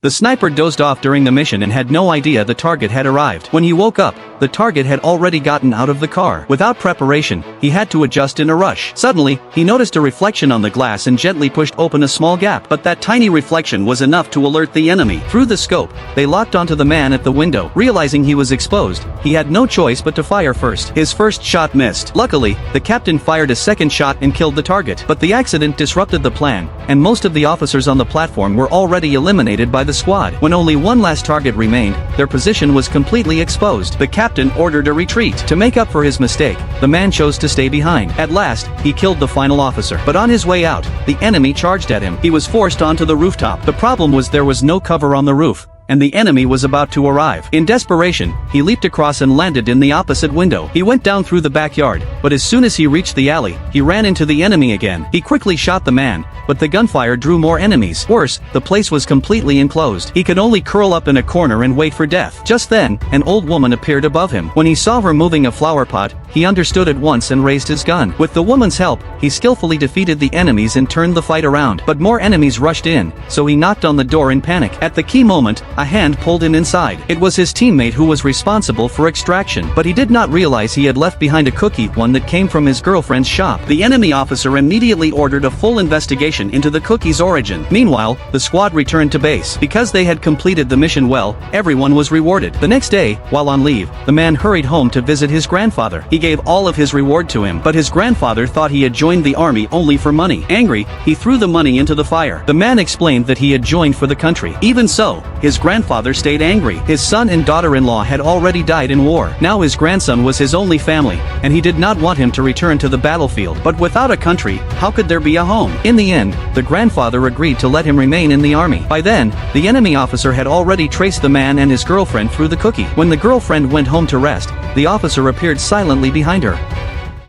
The sniper dozed off during the mission and had no idea the target had arrived. When he woke up, the target had already gotten out of the car. Without preparation, he had to adjust in a rush. Suddenly, he noticed a reflection on the glass and gently pushed open a small gap. But that tiny reflection was enough to alert the enemy. Through the scope, they locked onto the man at the window. Realizing he was exposed, he had no choice but to fire first. His first shot missed. Luckily, the captain fired a second shot and killed the target. But the accident disrupted the plan, and most of the officers on the platform were already eliminated by the squad. When only one last target remained, their position was completely exposed. The captain ordered a retreat. To make up for his mistake, the man chose to stay behind. At last, he killed the final officer. But on his way out, the enemy charged at him. He was forced onto the rooftop. The problem was there was no cover on the roof, and the enemy was about to arrive. In desperation, he leaped across and landed in the opposite window. He went down through the backyard, but as soon as he reached the alley, he ran into the enemy again. He quickly shot the man, but the gunfire drew more enemies. Worse, the place was completely enclosed. He could only curl up in a corner and wait for death. Just then, an old woman appeared above him. When he saw her moving a flower pot, he understood at once and raised his gun. With the woman's help, he skillfully defeated the enemies and turned the fight around. But more enemies rushed in, so he knocked on the door in panic. At the key moment, a hand pulled him inside. It was his teammate who was responsible for extraction, but he did not realize he had left behind a cookie, one that came from his girlfriend's shop. The enemy officer immediately ordered a full investigation into the cookie's origin. Meanwhile, the squad returned to base. Because they had completed the mission well, everyone was rewarded. The next day, while on leave, the man hurried home to visit his grandfather. He gave all of his reward to him, but his grandfather thought he had joined the army only for money. Angry, he threw the money into the fire. The man explained that he had joined for the country. Even so, his grandfather stayed angry. His son and daughter-in-law had already died in war. Now his grandson was his only family, and he did not want him to return to the battlefield. But without a country, how could there be a home? In the end, the grandfather agreed to let him remain in the army. By then, the enemy officer had already traced the man and his girlfriend through the cookie. When the girlfriend went home to rest, the officer appeared silently behind her.